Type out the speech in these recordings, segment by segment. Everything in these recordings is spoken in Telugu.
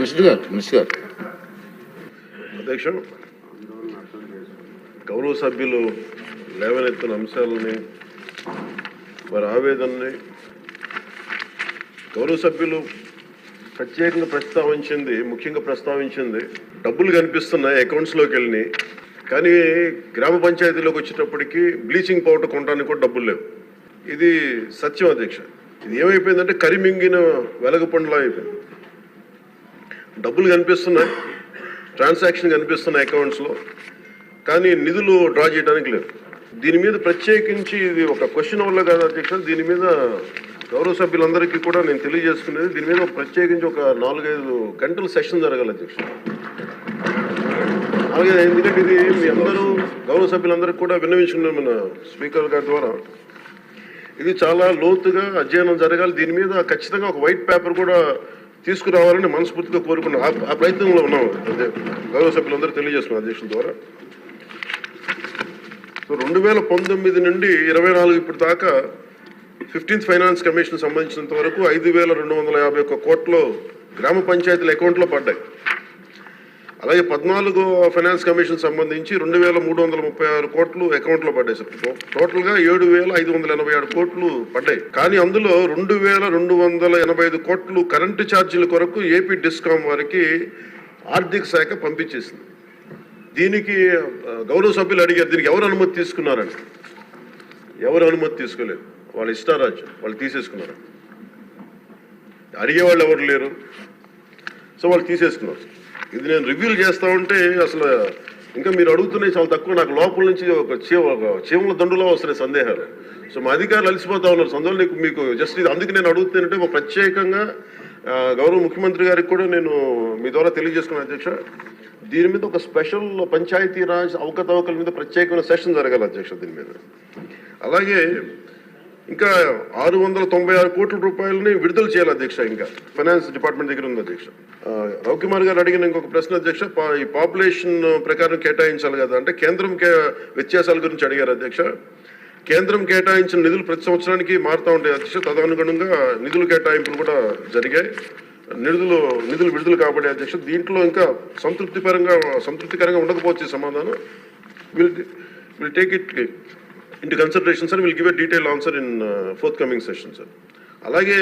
మినిస్టర్ గారు అధ్యక్ష, గౌరవ సభ్యులు లేవనెత్తిన అంశాలని వారి ఆవేదనని గౌరవ సభ్యులు ప్రత్యేకంగా ముఖ్యంగా ప్రస్తావించింది డబ్బులు కనిపిస్తున్నాయి అకౌంట్స్లోకి వెళ్ళినాయి, కానీ గ్రామ పంచాయతీలోకి వచ్చేటప్పటికి బ్లీచింగ్ పౌడర్ కొనడానికి కూడా డబ్బులు లేవు. ఇది సత్యం అధ్యక్ష. ఇది ఏమైపోయిందంటే కరిమింగిన వెలగపండులా అయిపోయింది. డబ్బులు కనిపిస్తున్నాయి, ట్రాన్సాక్షన్ కనిపిస్తున్నాయి అకౌంట్స్లో, కానీ నిధులు డ్రా చేయడానికి లేదు. దీని మీద ప్రత్యేకించి ఇది ఒక క్వశ్చన్ వల్ల కాదు అధ్యక్ష, దీని మీద గౌరవ సభ్యులందరికీ కూడా నేను తెలియజేసుకునేది, దీని మీద ప్రత్యేకించి ఒక 4-5 గంటల సెషన్ జరగాలి అధ్యక్ష. అలాగే ఎందుకంటే ఇది మీ అందరూ గౌరవ సభ్యులందరికీ కూడా విన్నవించుకున్నాం మన స్పీకర్ గారి ద్వారా. ఇది చాలా లోతుగా అధ్యయనం జరగాలి. దీని మీద ఖచ్చితంగా ఒక వైట్ పేపర్ కూడా తీసుకురావాలని మనస్ఫూర్తిగా కోరుకున్నాం. ఆ ప్రయత్నంలో ఉన్నాం గౌరవ సభ్యులందరూ తెలియజేస్తున్నాం అధ్యక్షుల ద్వారా. సో 2019 నుండి 24 ఇప్పటి దాకా 15th ఫైనాన్స్ కమిషన్ సంబంధించినంత వరకు 5,251 కోట్లు గ్రామ పంచాయతీల అకౌంట్లో పడ్డాయి. అలాగే 14వ ఫైనాన్స్ కమిషన్ సంబంధించి 2,336 కోట్లు అకౌంట్లో పడ్డాయి సార్. టోటల్గా 7,587 కోట్లు పడ్డాయి. కానీ అందులో 2,285 కోట్లు కరెంటు ఛార్జీల కొరకు ఏపీ డిస్కామ్ వారికి ఆర్థిక శాఖ పంపించేసింది. దీనికి గౌరవ సభ్యులు అడిగారు, దీనికి ఎవరు అనుమతి తీసుకున్నారని. ఎవరు అనుమతి తీసుకోలేదు, వాళ్ళ ఇష్టారాజ్యం, వాళ్ళు తీసేసుకున్నారు. అడిగేవాళ్ళు ఎవరు లేరు, సో వాళ్ళు తీసేసుకున్నారు. ఇది నేను రివ్యూలు చేస్తా ఉంటే అసలు ఇంకా మీరు అడుగుతున్నాయి చాలా తక్కువ. నాకు లోపల నుంచి ఒక చీమల దండులో వస్తున్నాయి సందేహాలు. సో మా అధికారులు అలసిపోతా ఉన్నారు. సందులో మీకు జస్ట్ ఇది అందుకు నేను అడుగుతానంటే ఒక ప్రత్యేకంగా గౌరవ ముఖ్యమంత్రి గారికి కూడా నేను మీ ద్వారా తెలియజేసుకున్నాను అధ్యక్ష. దీని మీద ఒక స్పెషల్ పంచాయతీరాజ్ అవకతవకల మీద ప్రత్యేకమైన సెషన్ జరగాలి అధ్యక్ష దీని మీద. అలాగే ఇంకా 696 కోట్ల రూపాయలని విడుదల చేయాలి అధ్యక్ష. ఇంకా ఫైనాన్స్ డిపార్ట్మెంట్ దగ్గర ఉంది అధ్యక్ష. రవికుమార్ గారు అడిగిన ఇంకొక ప్రశ్న అధ్యక్ష, ఈ పాపులేషన్ ప్రకారం కేటాయించాలి కదా అంటే కేంద్రం వ్యత్యాసాల గురించి అడిగారు అధ్యక్ష. కేంద్రం కేటాయించిన నిధులు ప్రతి సంవత్సరానికి మారుతూ ఉంటాయి అధ్యక్ష. తదనుగుణంగా నిధుల కేటాయింపులు కూడా జరిగాయి. నిధులు విడుదల కాబట్టి అధ్యక్ష దీంట్లో ఇంకా సంతృప్తికరంగా ఉండకపోవచ్చు సమాధానం. Will take it into consideration sir, will give a detailed answer in forthcoming session sir. అలాగే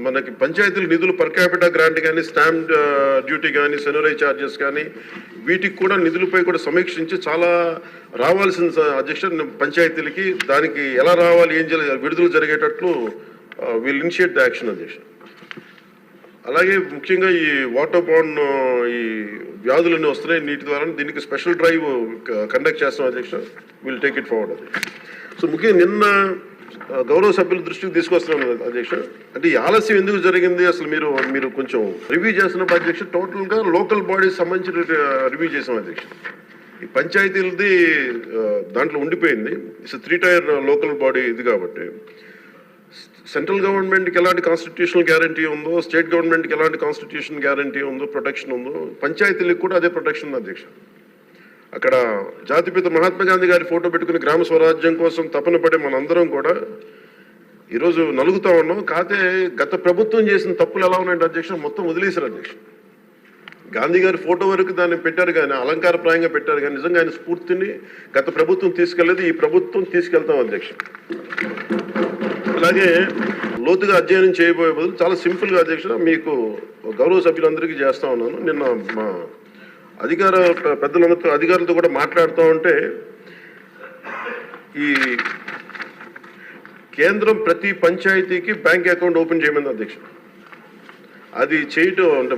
మనకి పంచాయతీల నిధులు పర్ క్యాపిటా గ్రాంట్ కానీ స్టాంప్ డ్యూటీ కానీ సెనరై ఛార్జెస్ కానీ వీటికి కూడా నిధులపై కూడా సమీక్షించి చాలా రావాల్సిన అధ్యక్ష పంచాయతీలకి దానికి ఎలా రావాలి ఏం చేయాలి విడుదల జరిగేటట్లు విల్ ఇనిషియేట్ ద యాక్షన్ అధ్యక్ష. అలాగే ముఖ్యంగా ఈ వాటర్ బాండ్ ఈ వ్యాధులన్నీ వస్తున్నాయి నీటి ద్వారా, దీనికి స్పెషల్ డ్రైవ్ కండక్ట్ చేస్తాం అధ్యక్ష. విల్ టేక్ ఇట్ ఫార్వర్డ్ అధ్యక్ష. సో ముఖ్యంగా నిన్న గౌరవ సభ్యుల దృష్టికి తీసుకొస్తున్నాం అధ్యక్ష. అంటే ఈ ఆలస్యం ఎందుకు జరిగింది అసలు మీరు కొంచెం రివ్యూ చేస్తున్నప్పుడు అధ్యక్ష టోటల్గా లోకల్ బాడీస్ సంబంధించి రివ్యూ చేసాం అధ్యక్ష. ఈ పంచాయతీలది దాంట్లో ఉండిపోయింది. ఇట్స్ 3 tier లోకల్ బాడీ ఇది కాబట్టి సెంట్రల్ గవర్నమెంట్కి ఎలాంటి కాన్స్టిట్యూషనల్ గ్యారంటీ ఉందో, స్టేట్ గవర్నమెంట్కి ఎలాంటి కాన్స్టిట్యూషన్ గ్యారంటీ ఉందో, ప్రొటెక్షన్ ఉందో, పంచాయతీలకు కూడా అదే ప్రొటెక్షన్ ఉంది అధ్యక్ష. అక్కడ జాతిపిత మహాత్మా గాంధీ గారి ఫోటో పెట్టుకుని గ్రామ స్వరాజ్యం కోసం తపన పడే మనందరం కూడా ఈరోజు నలుగుతా ఉన్నాం. కాకపోతే గత ప్రభుత్వం చేసిన తప్పులు ఎలా ఉన్నాయంటే అధ్యక్ష మొత్తం వదిలేశారు అధ్యక్ష. గాంధీ గారి ఫోటో వరకు దాన్ని పెట్టారు కానీ అలంకారప్రాయంగా పెట్టారు కానీ నిజంగా ఆయన స్ఫూర్తిని గత ప్రభుత్వం తీసుకెళ్లేదు, ఈ ప్రభుత్వం తీసుకెళ్తాం అధ్యక్ష. అలాగే లోతుగా అధ్యయనం చేయబోయే బదులు చాలా సింపుల్గా అధ్యక్ష మీకు గౌరవ సభ్యులందరికీ చేస్తా ఉన్నాను. నిన్న మా అధికారులతో కూడా మాట్లాడుతూ ఉంటే ఈ కేంద్రం ప్రతి పంచాయతీకి బ్యాంక్ అకౌంట్ ఓపెన్ చేయమంది అధ్యక్ష. అది చేయటం అంటే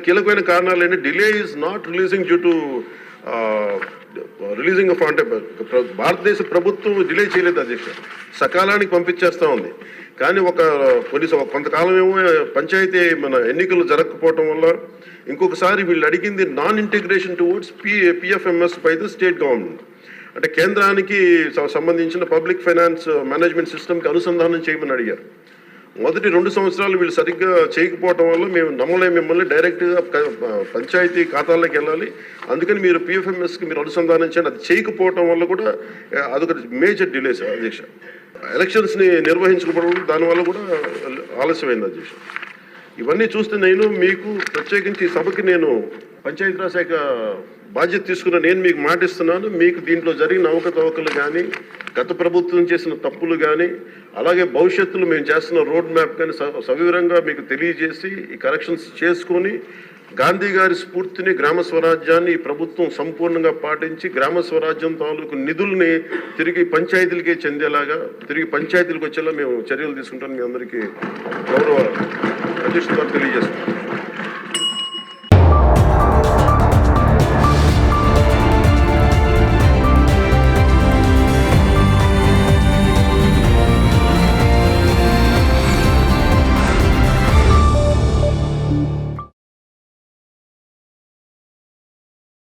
కీలకమైన కారణాలు ఏంటి, delay is not releasing due to releasing of అంటే భారతదేశ ప్రభుత్వం డిలే చేయలేదు అధ్యక్ష, సకాలానికి పంపించేస్తూ ఉంది. కానీ కొంతకాలం ఏమో పంచాయతీ మన ఎన్నికలు జరగకపోవటం వల్ల ఇంకొకసారి వీళ్ళు అడిగింది non integration towards PFMS by the state government. అంటే కేంద్రానికి సంబంధించిన పబ్లిక్ ఫైనాన్స్ మేనేజ్మెంట్ సిస్టమ్కి అనుసంధానం చేయమని అడిగారు. మొదటి 2 సంవత్సరాలు వీళ్ళు సరిగ్గా చేయకపోవటం వల్ల మేము మిమ్మల్ని డైరెక్ట్గా పంచాయతీ ఖాతాల్లోకి వెళ్ళాలి, అందుకని మీరు పిఎఫ్ఎంఎస్కి మీరు అనుసంధానం చేయండి. అది చేయకపోవటం వల్ల కూడా అదొక మేజర్ డిలేస్ అధ్యక్ష. ఎలక్షన్స్ని నిర్వహించకపోవడం దానివల్ల కూడా ఆలస్యమైంది అధ్యక్ష. ఇవన్నీ చూస్తే నేను మీకు ప్రత్యేకించి ఈ సభకి నేను పంచాయతీరాజ్ శాఖ బాధ్యత తీసుకున్న నేను మీకు మాటిస్తున్నాను. మీకు దీంట్లో జరిగిన అవకతవకలు కానీ, గత ప్రభుత్వం చేసిన తప్పులు కానీ, అలాగే భవిష్యత్తులో మేము చేస్తున్న రోడ్ మ్యాప్ కానీ సవివరంగా మీకు తెలియజేసి ఈ కరెక్షన్స్ చేసుకొని గాంధీ గారి స్ఫూర్తిని, గ్రామ స్వరాజ్యాన్ని ఈ ప్రభుత్వం సంపూర్ణంగా పాటించి గ్రామ స్వరాజ్యం తాలూకు నిధుల్ని తిరిగి పంచాయతీలకే చెందేలాగా, తిరిగి పంచాయతీలకు వచ్చేలా మేము చర్యలు తీసుకుంటాం. మీ అందరికీ గౌరవ అధ్యక్షుడు గారు తెలియజేస్తున్నాం.